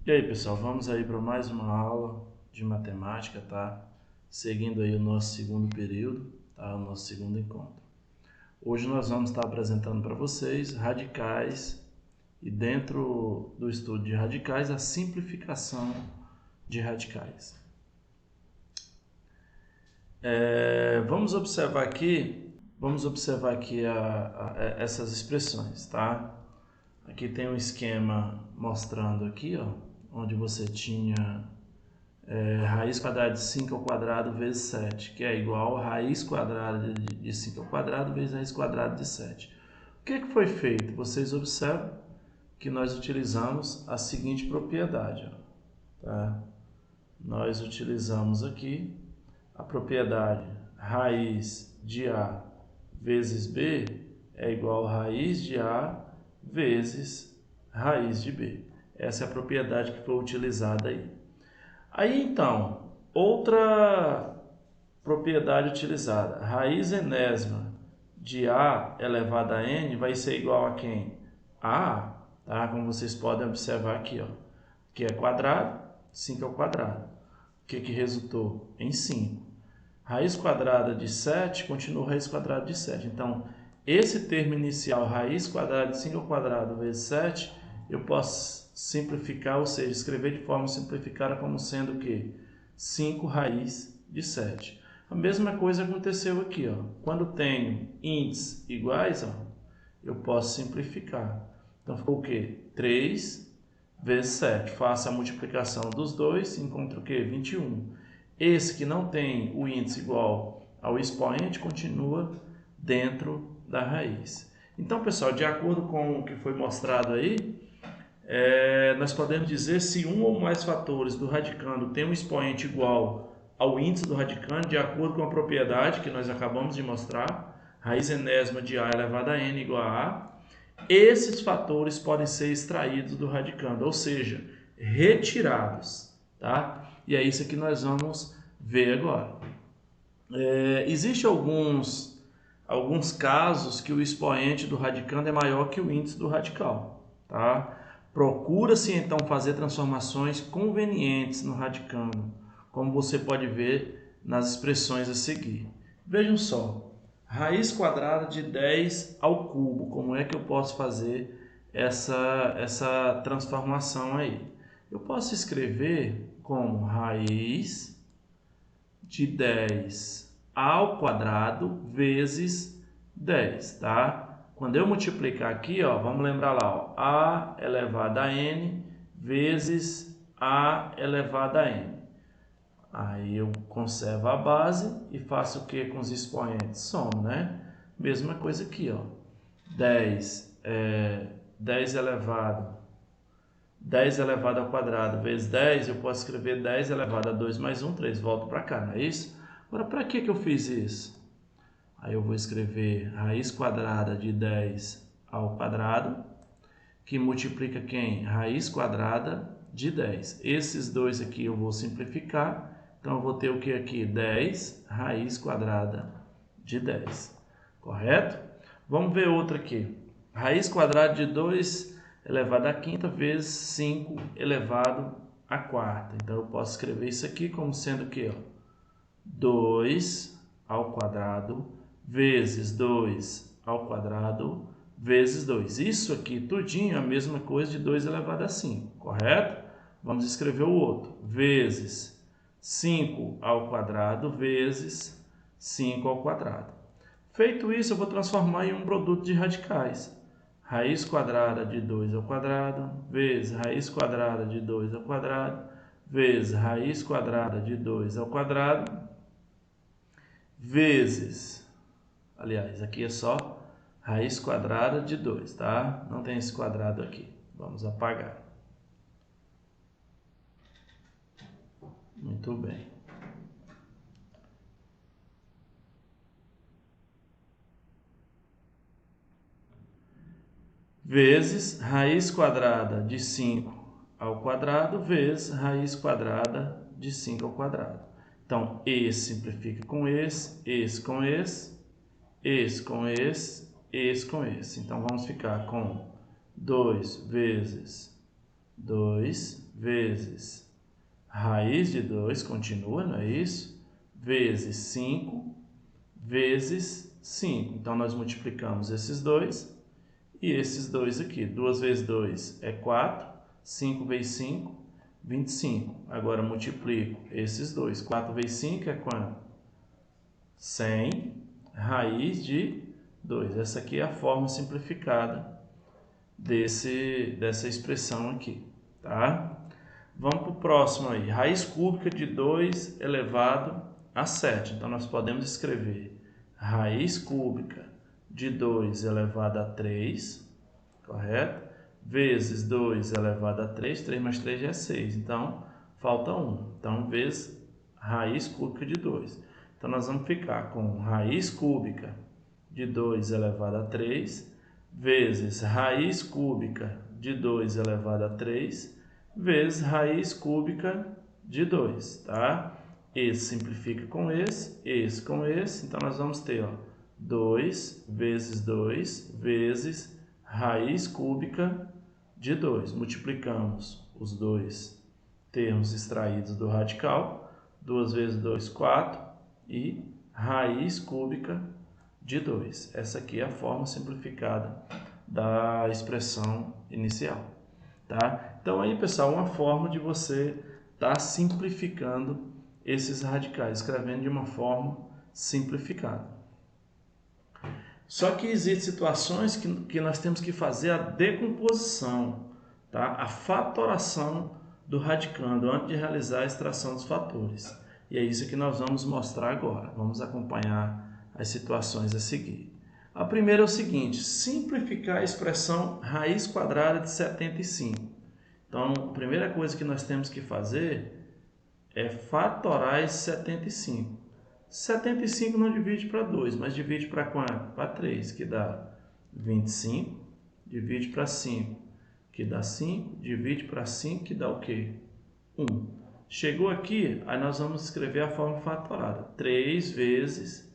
E aí, pessoal, vamos aí para mais uma aula de matemática, tá? Seguindo aí o nosso segundo período, tá? O nosso segundo encontro. Hoje nós vamos estar apresentando para vocês radicais e dentro do estudo de radicais, a simplificação de radicais. Vamos observar aqui essas expressões, tá? Aqui tem um esquema mostrando aqui, ó, onde você tinha raiz quadrada de 5 ao quadrado vezes 7, que é igual a raiz quadrada de 5 ao quadrado vezes raiz quadrada de 7. O que foi feito? Vocês observam que nós utilizamos a seguinte propriedade, ó, tá? Nós utilizamos aqui a propriedade raiz de A vezes B é igual a raiz de A vezes raiz de B. Essa é a propriedade que foi utilizada aí. Aí então, outra propriedade utilizada, raiz enésima de A elevado a N vai ser igual a quem? A A, tá? Como vocês podem observar aqui, ó, que é quadrado, 5 ao quadrado. O que resultou? Em 5. Raiz quadrada de 7 continua raiz quadrada de 7. Então, esse termo inicial, raiz quadrada de 5 ao quadrado vezes 7, eu posso simplificar, ou seja, escrever de forma simplificada como sendo o quê? 5 raiz de 7. A mesma coisa aconteceu aqui, ó. Quando tenho índices iguais, ó, eu posso simplificar. Então, ficou o quê? 3 vezes 7. Faço a multiplicação dos dois, encontro o quê? 21. Esse que não tem o índice igual ao expoente continua dentro da raiz. Então, pessoal, de acordo com o que foi mostrado aí, nós podemos dizer se um ou mais fatores do radicando tem um expoente igual ao índice do radicando, de acordo com a propriedade que nós acabamos de mostrar, raiz enésima de A elevado a N igual a A, esses fatores podem ser extraídos do radicando, ou seja, retirados, tá? E é isso que nós vamos ver agora. Existem alguns casos que o expoente do radicando é maior que o índice do radical, tá? Procura-se então fazer transformações convenientes no radicando, como você pode ver nas expressões a seguir. Vejam só, raiz quadrada de 10 ao cubo, como é que eu posso fazer essa transformação aí? Eu posso escrever como raiz de 10 ao quadrado vezes 10, tá? Quando eu multiplicar aqui, ó, vamos lembrar lá, ó, A elevado a N vezes A elevado a N. Aí eu conservo a base e faço o que com os expoentes? Somo, né? Mesma coisa aqui, ó. 10 elevado ao quadrado vezes 10, eu posso escrever 10 elevado a 2 mais 1, 3. Volto para cá, não é isso? Agora, para que eu fiz isso? Aí eu vou escrever raiz quadrada de 10 ao quadrado, que multiplica quem? Raiz quadrada de 10. Esses dois aqui eu vou simplificar. Então, eu vou ter o que aqui? 10 raiz quadrada de 10. Correto? Vamos ver outra aqui. Raiz quadrada de 2 elevado à quinta vezes 5 elevado à quarta. Então, eu posso escrever isso aqui como sendo o quê? 2 ao quadrado vezes 2 ao quadrado vezes 2. Isso aqui tudinho é a mesma coisa de 2 elevado a 5, correto? Vamos escrever o outro. Vezes 5 ao quadrado vezes 5 ao quadrado. Feito isso, eu vou transformar em um produto de radicais. Raiz quadrada de 2 ao quadrado vezes raiz quadrada de 2 ao quadrado vezes raiz quadrada de 2 ao quadrado vezes, aliás, aqui é só raiz quadrada de 2, tá? Não tem esse quadrado aqui. Vamos apagar. Muito bem. Vezes raiz quadrada de 5 ao quadrado vezes raiz quadrada de 5 ao quadrado. Então, esse simplifica com esse com esse com esse com esse. Então, vamos ficar com 2 vezes 2 vezes raiz de 2, continua, não é isso? Vezes 5 vezes 5. Então, nós multiplicamos esses dois e esses dois aqui. 2 vezes 2 é 4, 5 vezes 5, 25. Agora, multiplico esses dois. 4 vezes 5 é quanto? 100 raiz de 2. Essa aqui é a forma simplificada dessa expressão aqui, tá? Vamos para o próximo aí. Raiz cúbica de 2 elevado a 7. Então, nós podemos escrever raiz cúbica de 2 elevado a 3, correto? Vezes 2 elevado a 3, 3 mais 3 já é 6. Então, falta 1. Então, vezes raiz cúbica de 2. Então, nós vamos ficar com raiz cúbica de 2 elevado a 3, vezes raiz cúbica de 2 elevado a 3, vezes raiz cúbica de 2, tá? Esse simplifica com esse com esse, então nós vamos ter, ó, 2 vezes 2 vezes raiz cúbica de 2. Multiplicamos os dois termos extraídos do radical, 2 vezes 2, 4, e raiz cúbica de 2. Essa aqui é a forma simplificada da expressão inicial, tá? Então aí, pessoal, uma forma de você estar simplificando esses radicais, escrevendo de uma forma simplificada. Só que existem situações que nós temos que fazer a decomposição, tá? A fatoração do radicando antes de realizar a extração dos fatores. E é isso que nós vamos mostrar agora. Vamos acompanhar as situações a seguir. A primeira é o seguinte: simplificar a expressão raiz quadrada de 75. Então, a primeira coisa que nós temos que fazer é fatorar esse 75. 75 não divide para 2, mas divide para quanto? Para 3, que dá 25. Divide para 5, que dá 5. Divide para 5, que dá o quê? 1. Chegou aqui, aí nós vamos escrever a forma fatorada. 3 vezes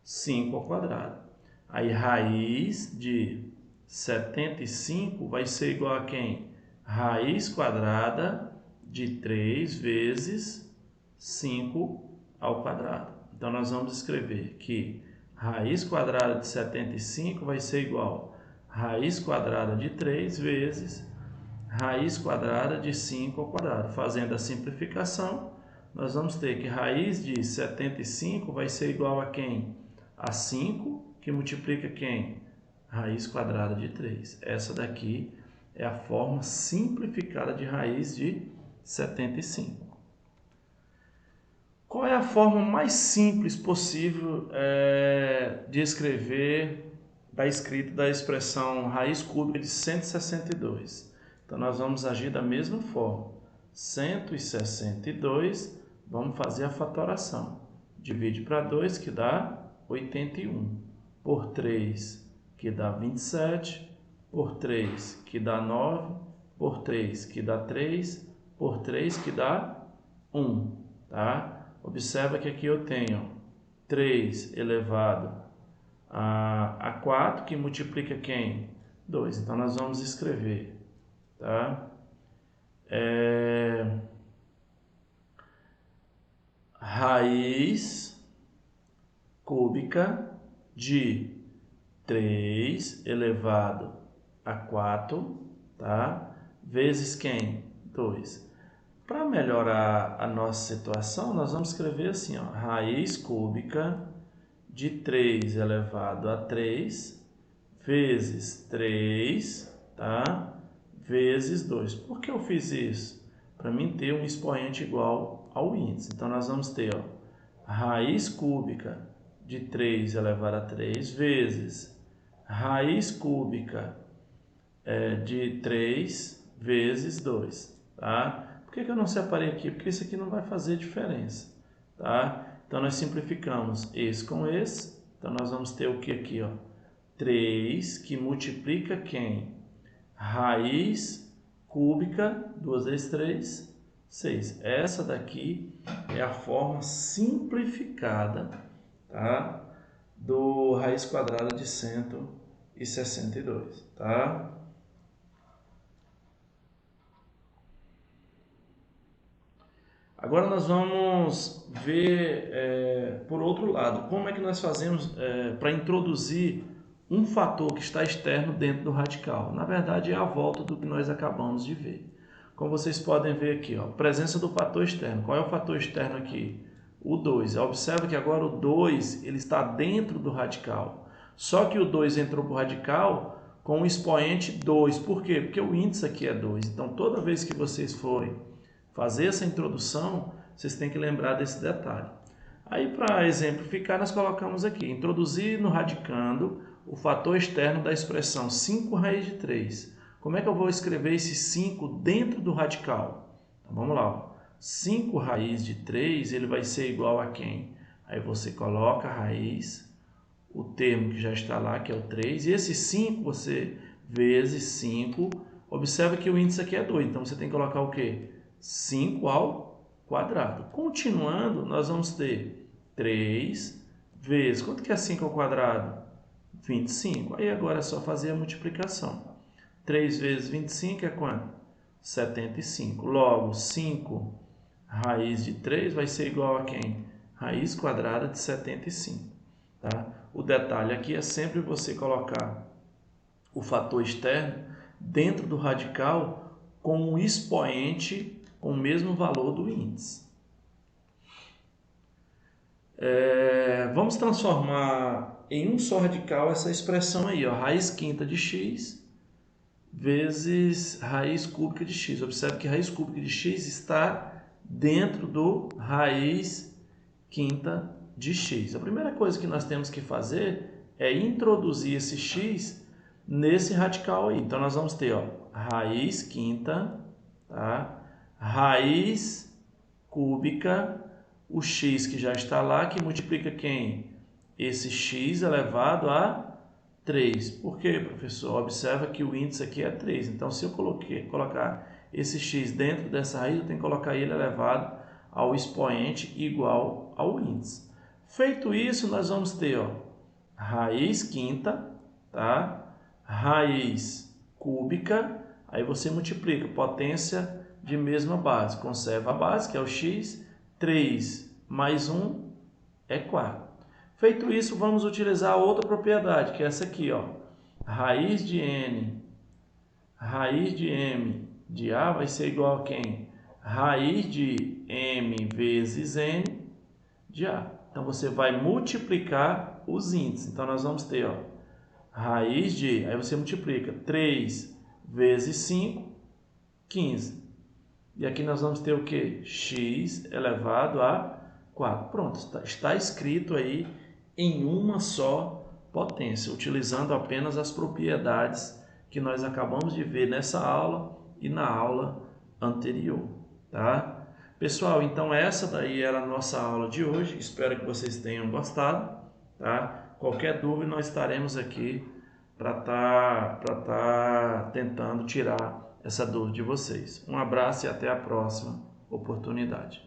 5 ao quadrado. Aí, raiz de 75 vai ser igual a quem? Raiz quadrada de 3 vezes 5 ao quadrado. Então, nós vamos escrever que raiz quadrada de 75 vai ser igual a raiz quadrada de 3 vezes raiz quadrada de 5 ao quadrado. Fazendo a simplificação, nós vamos ter que raiz de 75 vai ser igual a quem? A 5, que multiplica quem? Raiz quadrada de 3. Essa daqui é a forma simplificada de raiz de 75. Qual é a forma mais simples possível de escrever da escrita da expressão raiz cúbica de 162? Então, nós vamos agir da mesma forma. 162, vamos fazer a fatoração. Divide para 2, que dá 81. Por 3, que dá 27. Por 3, que dá 9. Por 3, que dá 3. Por 3, que dá 1. Tá? Observa que aqui eu tenho 3 elevado a 4, que multiplica quem? 2. Então, nós vamos escrever, tá? Raiz cúbica de 3 elevado a 4, tá? Vezes quem? 2. Para melhorar a nossa situação, nós vamos escrever assim, ó, raiz cúbica de 3 elevado a 3 vezes 3, tá? Vezes 2. Por que eu fiz isso? Para mim ter um expoente igual ao índice. Então, nós vamos ter, ó, raiz cúbica de 3 elevado a 3 vezes raiz cúbica de 3 vezes 2, tá? Por que eu não separei aqui? Porque isso aqui não vai fazer diferença, tá? Então, nós simplificamos esse com esse. Então, nós vamos ter o que aqui, ó? 3, que multiplica quem? Raiz cúbica, 2 vezes 3, 6. Essa daqui é a forma simplificada, tá? Do raiz quadrada de 162, tá? Agora nós vamos ver, por outro lado, como é que nós fazemos para introduzir um fator que está externo dentro do radical. Na verdade, é a volta do que nós acabamos de ver. Como vocês podem ver aqui, ó, presença do fator externo. Qual é o fator externo aqui? O 2. Observa que agora o 2 ele está dentro do radical. Só que o 2 entrou para o radical com o expoente 2. Por quê? Porque o índice aqui é 2. Então, toda vez que vocês forem fazer essa introdução, vocês têm que lembrar desse detalhe. Aí, para exemplificar, nós colocamos aqui, introduzir no radicando o fator externo da expressão 5 raiz de 3. Como é que eu vou escrever esse 5 dentro do radical? Então, vamos lá. 5 raiz de 3, ele vai ser igual a quem? Aí você coloca a raiz, o termo que já está lá, que é o 3, e esse 5 você vezes 5, observa que o índice aqui é 2, então você tem que colocar o quê? 5 ao quadrado. Continuando, nós vamos ter 3 vezes, quanto que é 5 ao quadrado? 25. Aí agora é só fazer a multiplicação. 3 vezes 25 é quanto? 75. Logo, 5 raiz de 3 vai ser igual a quem? Raiz quadrada de 75. Tá? O detalhe aqui é sempre você colocar o fator externo dentro do radical com um expoente com o mesmo valor do índice. Vamos transformar em um só radical essa expressão aí, ó, raiz quinta de x vezes raiz cúbica de x. Observe que raiz cúbica de x está dentro do raiz quinta de x. A primeira coisa que nós temos que fazer é introduzir esse x nesse radical aí. Então, nós vamos ter, ó, raiz quinta, tá? Raiz cúbica, o x que já está lá, que multiplica quem? Esse x elevado a 3. Por quê, professor? Observa que o índice aqui é 3. Então, se eu colocar esse x dentro dessa raiz, eu tenho que colocar ele elevado ao expoente igual ao índice. Feito isso, nós vamos ter, ó, raiz quinta, tá? Raiz cúbica, aí você multiplica potência de mesma base. Conserva a base, que é o x, 3 mais 1 é 4. Feito isso, vamos utilizar outra propriedade, que é essa aqui, ó. Raiz de n, raiz de m de a vai ser igual a quem? Raiz de m vezes n de a. Então, você vai multiplicar os índices. Então, nós vamos ter, ó, raiz de, aí você multiplica 3 vezes 5, 15. E aqui nós vamos ter o quê? X elevado a 4. Pronto, está escrito aí em uma só potência, utilizando apenas as propriedades que nós acabamos de ver nessa aula e na aula anterior, tá? Pessoal, então essa daí era a nossa aula de hoje, espero que vocês tenham gostado, tá? Qualquer dúvida nós estaremos aqui para tá tentando tirar essa dúvida de vocês. Um abraço e até a próxima oportunidade.